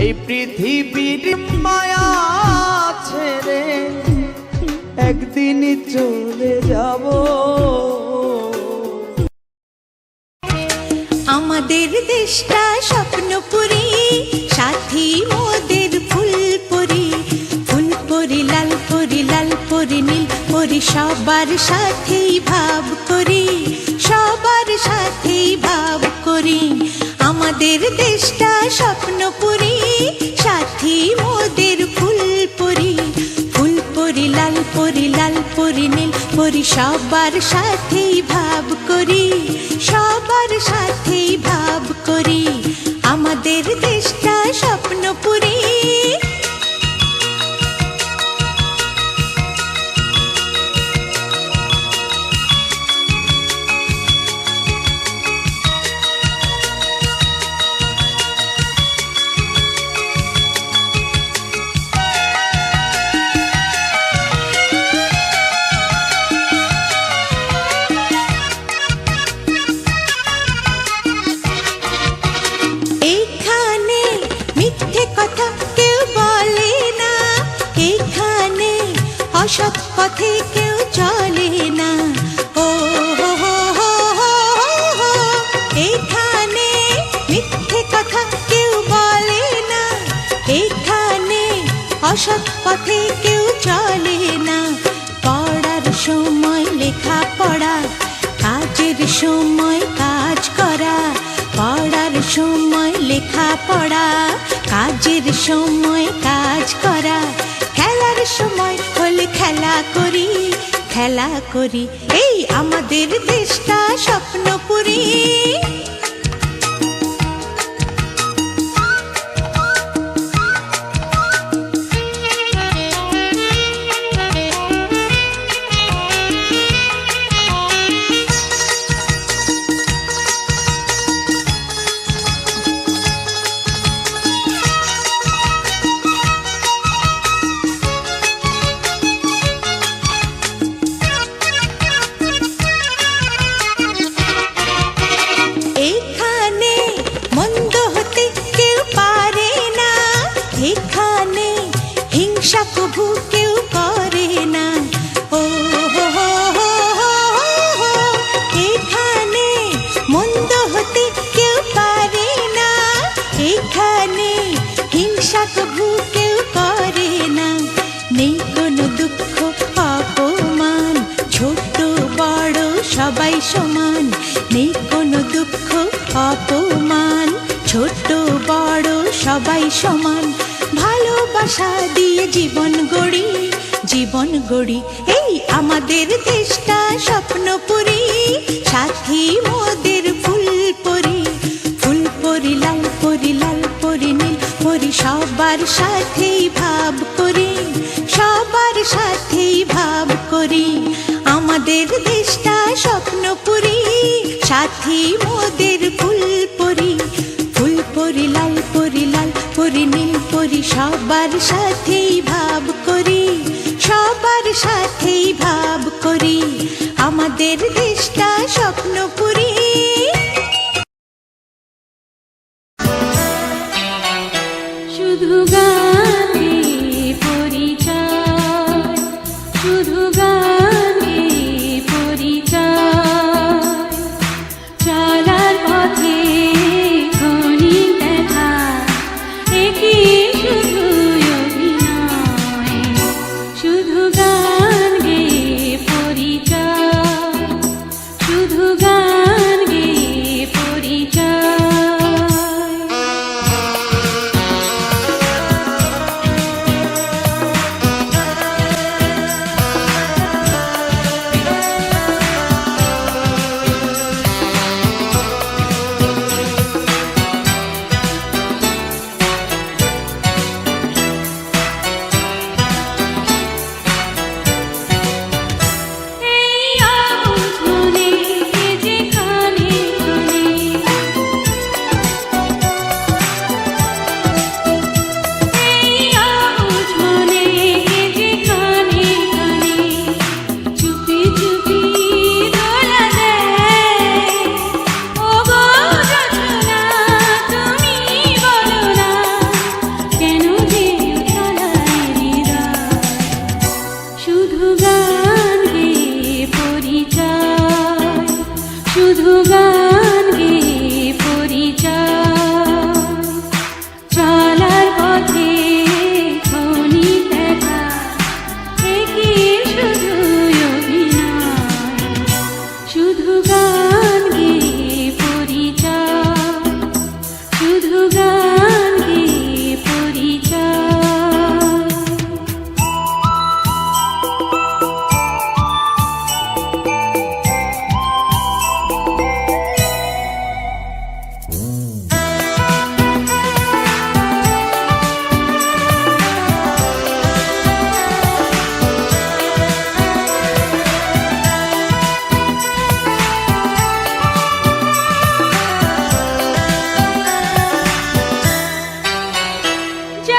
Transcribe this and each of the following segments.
এই পৃথিবীর মায়া ছেড়ে একদিন চলে যাব। আমাদের দেশটা স্বপ্নপুরী, সাথী মোদের ফুলপুরি। ফুলপুরি লাল পরি, লাল পরি নীল পরি, সবার সাথেই ভাব করি, সবার সাথেই ভাব করি। আমাদের দেশটা স্বপ্নপুরী, সাথী মোদের ফুলপুরি। ফুলপুরি লাল পরি, লাল পরি নীল পরি, সবার সাথেই ভাব করি, সবার সাথেই ভাব করি। আমাদের দেশটা স্বপ্নপুরী। অসৎ পথে কেউ চলে না, ও এখানে মিথ্যে কথা কেউ বলে না, এখানে অসৎ পথে কেউ চলে না। পড়ার সময় লেখা পড়া, কাজের সময় কাজ করা। পড়ার সময় লেখা পড়া, কাজের সময় কাজ করা। খেলার সময় হলে খেলা করি, খেলা করি। এই আমাদের দেশটা স্বপ্নপুরী। এখানে হিংসা কবু কেউ করে না, ও এখানে মন্দ হতে কেউ পারে না, এখানে হিংসা কবু কেউ করে না। নেই কোনো দুঃখ অপমান, ছোট বড় সবাই সমান। নেই কোনো দুঃখ অপমান, ছোট বড় সবাই সমান। ভালোবাসা দিয়ে জীবন গড়ি, জীবন গড়ি। এই আমাদের দেশটা স্বপ্নপুরী, সাথী মোদের ফুলপুরি। ফুলপুরি লাল পরি, লাল পরি নীল পরি, সবার সাথেই ভাব করি, সবার সাথেই ভাব করি। আমাদের দেশটা স্বপ্নপুরী, সাথী মোদের ফুলপুরি। ফুলপুরি লাল পরি, লাল পরি নীল পরি, সবার সাথেই ভাব করি, সবার সাথেই ভাব করি। আমাদের দেশটা স্বপ্নপুরী। শুধু গানে পরিচয়, শুধু গানে পরিচয়। চলার পথে ক্ষণিক দেখা, একই শুধু অভিনয়। শুধু গান গেয়ে পরিচয়, শুধু গান গেয়ে পরিচয়।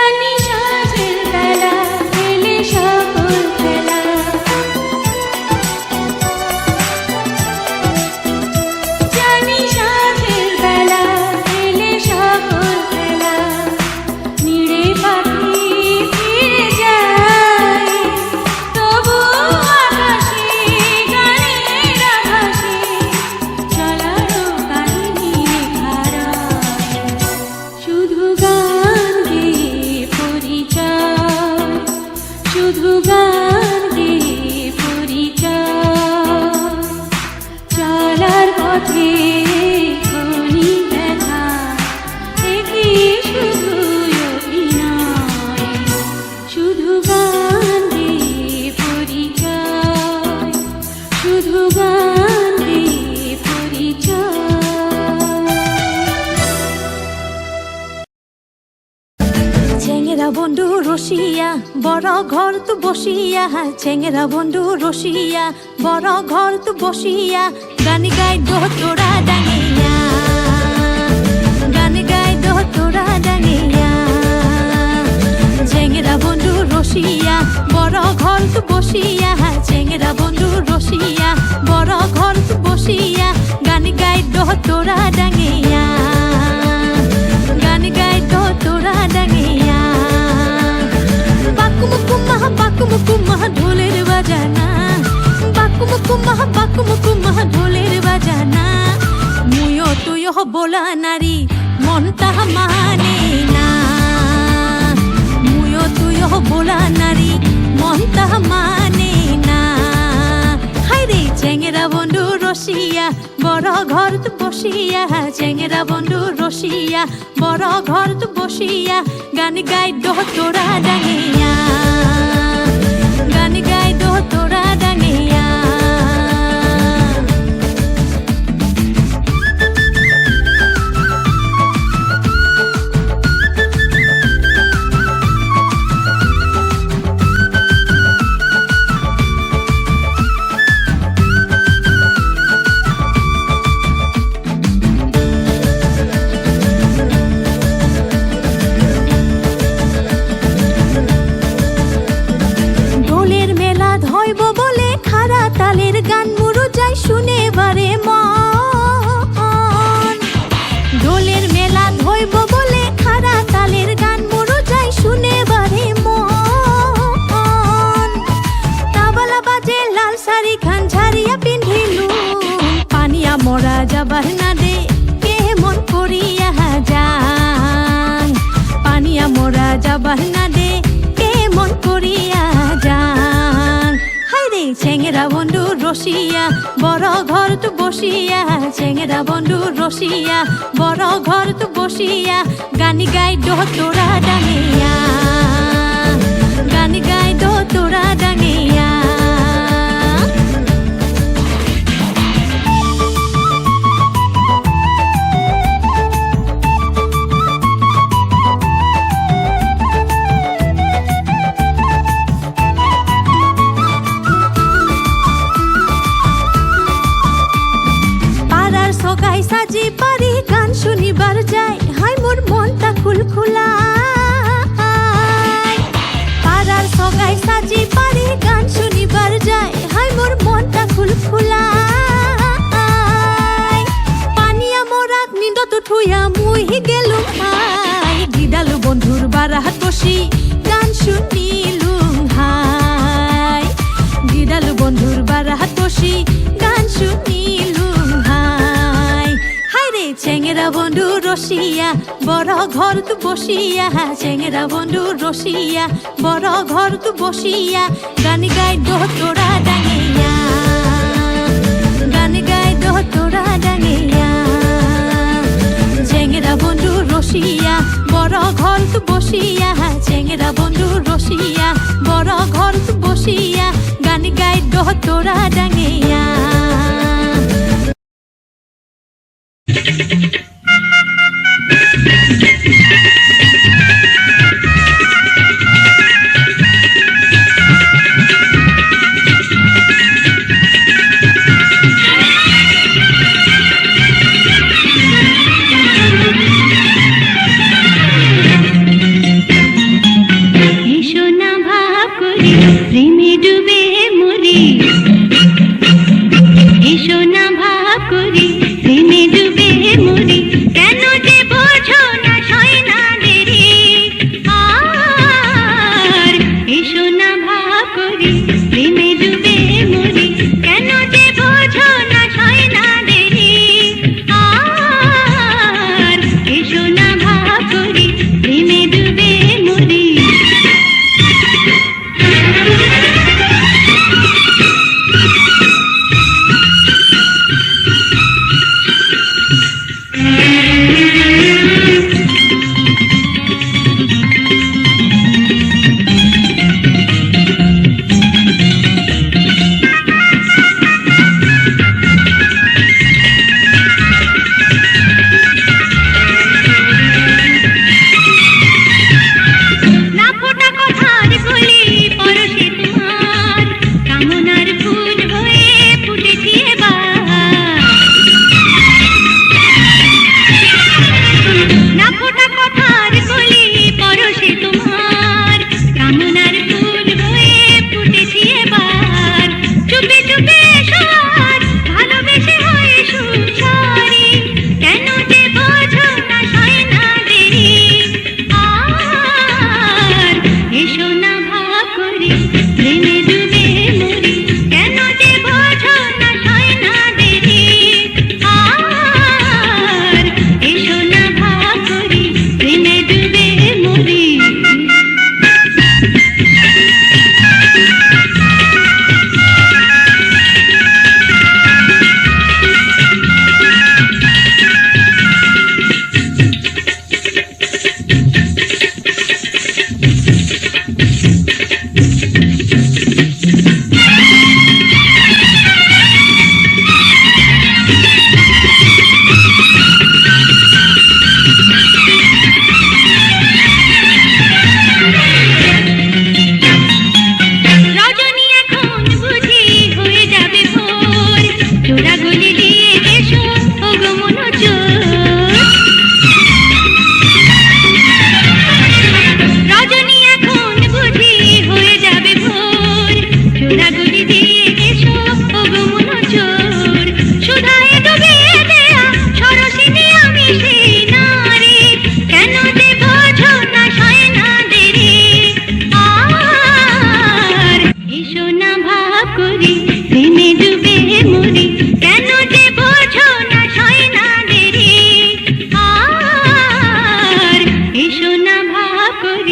জানি সাঁঝের বেলা এলে সকল খেলা, জানি সাঁঝের বেলা এলে সকল খেলা, নিড়ে পাখি ফিরে যায় তবু আকাশে গানের আভাসে, চলারও কাহিনী ধারায় শুধু গান গেয়ে পরিচয়, শুধু গান গেয়ে পরিচয়, চলার পথে খনি দেখা একি শুধু অভিনয়, শুধু গান গেয়ে পরিচয়, শুধু গান গেয়ে পরিচয়। চেংরা বন্ধু রসিয়া বড় ঘর তু বসিয়া, চেংরা বন্ধু রসিয়া বড় ঘর তু বসিয়া, গান গাই দো তোরা ডাঙিয়া, গান গাই দো তোরা ডাঙিয়া। চেংরা বন্ধু রসিয়া বড় ঘর তু বসিয়া, চেংরা বন্ধু রসিয়া বড় ঘর তু বসিয়া, গান গাই দো তোরা ডাঙিয়া, গান গাই দো তোরা ডাঙিয়া। বাকুমুকুমাহ ঢোলের বাজানা, বাকুমুকুমাহ ঢোলের বাজানা, মুয়ো তুয়ো বোলা নারী মন তাহা মানে না, মুয়ো তুয়ো বোলা নারী মন তাহা মানে না। হাইরে চেংরা বন্ধু রসিয়া বড় ঘর তু বসিয়া, চেংরা বন্ধু রসিয়া বড় ঘর তু বসিয়া, গান গাই দো তোরা ডাঙিয়া, গান গাই দো তোরা ডাঙিয়া। দোলের মেলা ধইব বলে খারা তালের গান মুরু যাই শুনে বারে মন, দোলের মেলা ধইব বলে খারা তালের গান মুরু যাই শুনে বারে মন। তাবলা বাজে লাল শাড়ি খান ঝাড়িয়া পিন্ধিলু, পানিয়া মরা যাবার না দে কেমন করিয়া যান, পানিয়া মরা যাবার না দে কেমন করিয়া যান। হাইরে চেংরা বন্ধু রসিয়া বড় ঘর তু বসিয়া, চেংরা বন্ধু রসিয়া বড় ঘর তু বসিয়া, গান গাই দো তোরা ডাঙিয়া, গান গাই দো তোরা ডাঙিয়া। পাড়ার সগাই সাজি পারি গান শুনিবার যাই, হাই মোর মনটা খুলখুলা। পাড়ার সগাই সাজি পারি গান শুনিবার যাই, হাই মোর মনটা খুলখুলা। পানিয়া মোরাক নিন্দত ঠুইয়া মুই গেলুম হাই, দিদালু বন্ধুর বারাহাত বসি গান শুনিলুম হাই, দিদালু বন্ধুর বারাহাত বসি গান শুনিলুম হাই। হাইরে চেংরা বন্ধু রসিয়া বড় ঘর তু বসিয়া, চেংরা বন্ধু রসিয়া বড় ঘর তু বসিয়া, গান গাই দো তোরা ডাঙিয়া, গান গাই দো তোরা ডাঙিয়া। চেংরা বন্ধু রসিয়া বড় ঘর তু বসিয়া, চেংরা বন্ধু রসিয়া বড় ঘর তু বসিয়া, গান গাই দো তোরা ডাঙিয়া।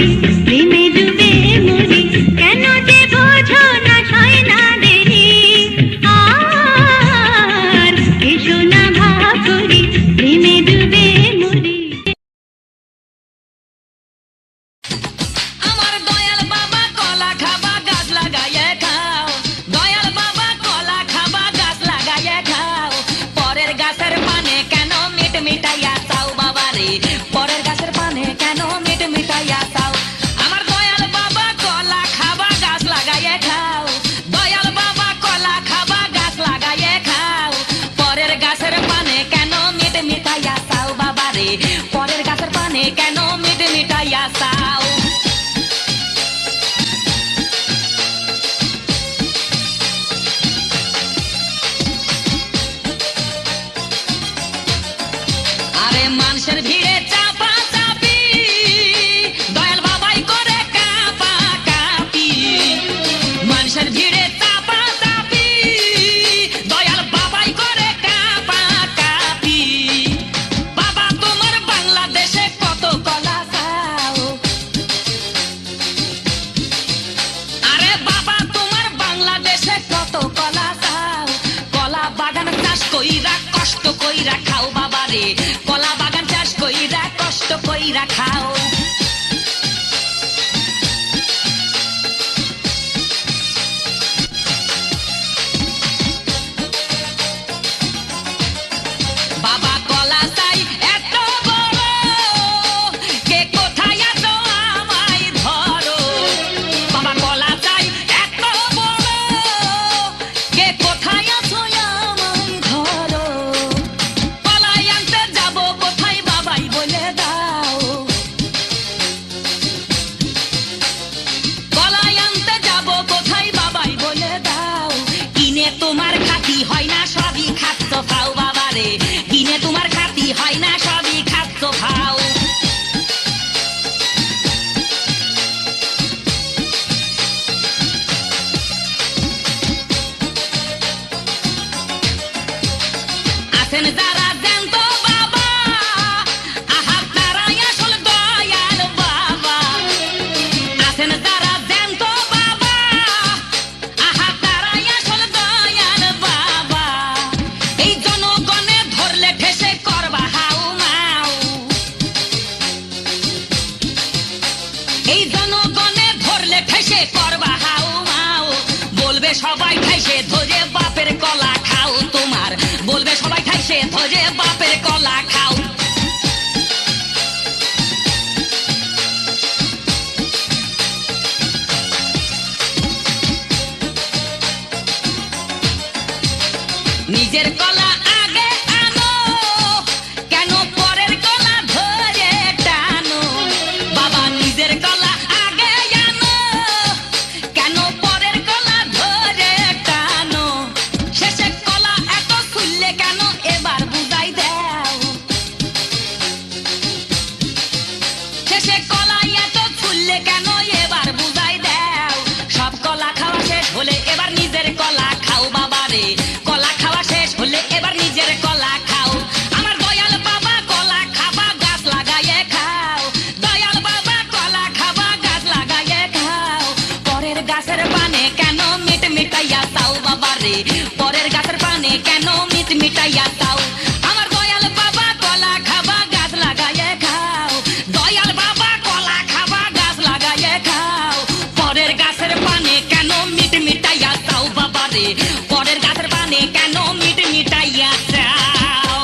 মরি প্রেমে ডুবে মরি কেন যে বোঝো না সয় না দেরি আর এসো না ভাব করি প্রেমে ডুবে মরি আমার দয়াল বাবা কলা খাবা গাছ লাগাইয়ে খাও দয়াল বাবা কলা খাবা গাছ লাগাইয়ে খাও পরের গাছের পানে কেন মিট মিটাইয়া চাও বাবা রে পরের গাছের পানে কেন মিট মিটাইয়া চাও আমার দয়াল বাবা কলা খাবা গাছ লাগাইয়ে খাও দয়াল বাবা কলা খাবা গাছ লাগাইয়ে খাও পরের গাছের পানে কেন মিট মিটাইয়া চাও বাবা রে পরের গাছের পানে কেন মিট মিটাইয়া চাও আরে মানুষের ভিড়ে চাপা চাপি দয়াল বাবাই করে কাপা কাপি মানুষের ভিড়ে চাপা চাপি দয়াল বাবাই করে কাপা কাপি বাবা তোমার বাংলাদেশে কত কলা চাও আরে বাবা তোমার বাংলাদেশে কত কলা চাও কলা বাগান চাষ কইরা কষ্ট কইরা খাও বাবা রে কলা বাগান চাষ কইরা কষ্ট কইরা খাও বাবা কলা চাই এত বড় কে কোথায় আছো আমায় ধরো বাবা কলা চাই এত বড় কে কোথায় আছো আমায় ধরো কলাই আনতে যাব কোথায় বাবাই বলে দাও কলাই আনতে যাব কোথায় বাবাই বলে দাও কিনে তোমার খাতি হয় না সবই খাচ্ছ খাও বাবা রে কিনে তোমার খাতি হয় না সবই খাচ্ছ খাও আছেন যারা জ্যান্ত বাবা আহা তারাই আসল দয়াল বাবা আছেন যারা জ্যান্ত বাবা আহা তারাই আসল দয়াল বাবা এই জনগণে ধরলে ঠেসে করবা হাউ মাউ এই জনগণে ধরলে ঠেসে করবা হাউ মাউ বলবে সবাই ঠেসে ধরে বাপের কলা খাও তোমার বলবে সবাই ঠেসে ধরে বাপের কলা খাও নিজের কলা আগে আনো কেন পরের কলা ধরে টানো বাবা নিজের কলা আগে আনো কেন পরের কলা ধরে টানো শেষে কলা এত খুললে কেন এবার বুঝাই দাও শেষে কলা এত খুললে কেন এবার বুঝাই দাও সব কলা খাওয়া শেষ হলে এবার নিজের কলা খাও বাবা রে কলা খাওয়া শেষ হলে এবার নিজের কলা খাও আমার দয়াল বাবা কলা খাবা গাছ লাগাইয়ে খাও দয়াল বাবা কলা খাবা গাছ লাগাইয়ে খাও পরের গাছের পানে কেন মিট মিটাইয়া চাও বাবা রে পরের গাছের পানে কেন মিট মিটাইয়া চাও আমার দয়াল বাবা কলা খাবা গাছ লাগাইয়ে খাও দয়াল বাবা কলা খাবা গাছ লাগাইয়ে খাও পরের গাছের পানে কেন মিট মিটাইয়া চাও বাবা রে পরের গাছের পানে কেন মিট মিটাইয়া চাও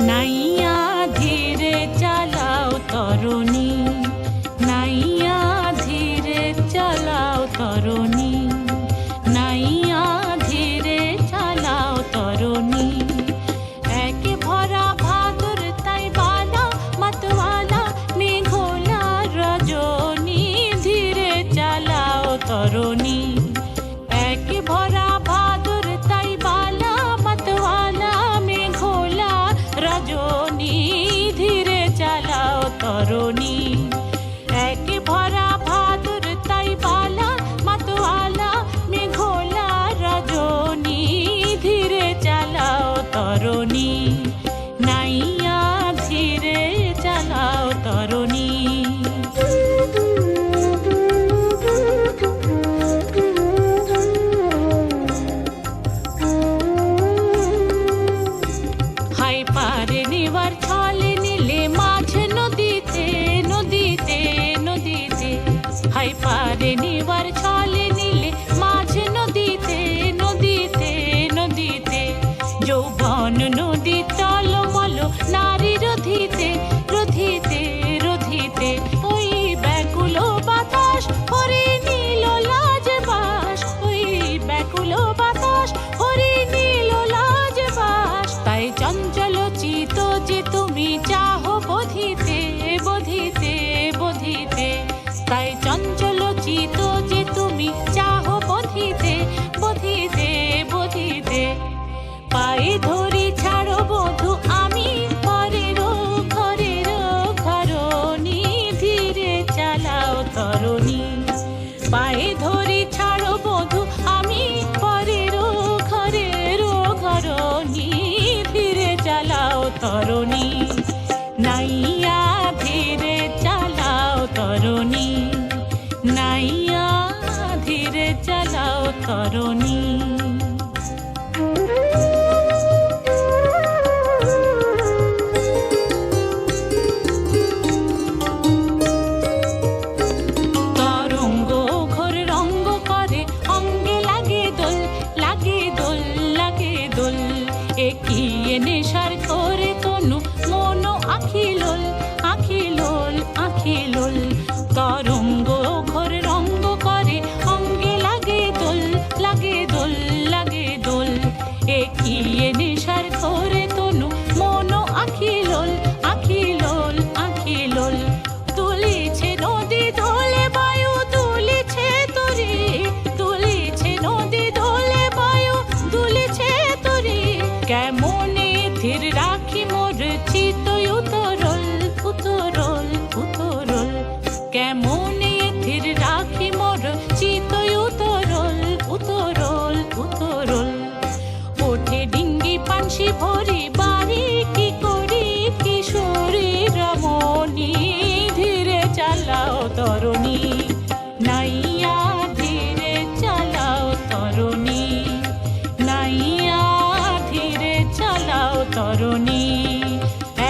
নাইয়া ধীরে চালাও তরুণী নাইয়া ধীরে চালাও তরুণী নাইয়া ধীরে চালাও তরুণী এক ভরা ভাদুর তাই বালা মতওয়ালা মেঘোলা রজনী ধীরে চালাও তরুণী এক ভরা ভাদুর তাই বালা মতওয়ালা মেঘোলা রজনী ধীরে চালাও তরুণী এক ভরা ভাদুর তাই বালা মতওয়ালা মেঘোলা রজনী ধীরে চালাও তরুণী নাইয়া ধীরে চালাও তরুণী তরণী। হাই পারে নিবার ছলে নিলে মাছ নদীতে নদীতে নদীতে, হাই পারে নিবার ছলে নিলে মাছ নদীতে নদীতে নদীতে, যৌবন নদী টলমল নারী রথিতে রথিতে রথিতে, ওই ব্যাকুল বাতাস হরি নীল লাজ বাস, ওই ব্যাকুল বাতাস হরি নীল লাজ বাস, তাই চঞ্চল চিত যে তুমি চাহো বোধিতে বোধিতে বোধিতে, তাই চঞ্চল চিত যে তুমি চাহো বোধিতে বোধিতে বোধিতে, পায়ে ধরি ছাড়ো বধূ আমি ঘরের ঘরের ঘরণী, ধীরে চালাও তরণী, পায়ে ধরি ছাড়ো বধূ আমি ঘরের ঘরের ঘরণী, ধীরে চালাও তরণী, নাইয়া ধীরে চালাও তরণী, নাইয়া ধীরে চালাও তরণী। তরঙ্গ ঘোর রঙ্গ করে অঙ্গে লাগে দোল লাগে দোল লাগে দোল, একিয়ে নেশার করে তনু মন আখিলোল আখিলোল আখিলোল, তরঙ্গ ঘোর রঙ্গ করে অঙ্গে লাগে দোল লাগে দোল লাগে দোল, একিয়ে নেশার করে তনু মন আখিলোল আখিলোল আখিলোল, তুলিছে নদী দোলে বায়ু তুলিছে তরি, তুলিছে নদী দোলে বায়ু তুলিছে তরি, কেমনে ধীর রাখি মোর চিত উতরল উতরল উতরল, কেমনে ধীর রাখি মোর চিত উতরল উতরল উতরল, ওঠে ডিঙ্গি পানসি ভরি বাড়ি কি করি কিশোরী রমণী, ধীরে চালাও তরণী, নাইয়া ধীরে চালাও তরণী, নাইয়া ধীরে চালাও তরণী,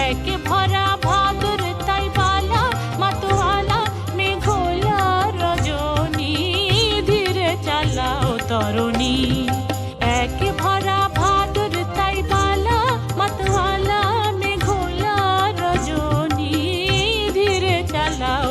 এক ভরা ভাদর তাই বালা মাতোয়ালা মেঘলা রজনী, ধীরে চালাও তরণী, এক ভরা ভাদর তাই বালা মাতোয়ালা মেঘলা রজনী, ধীরে চালাও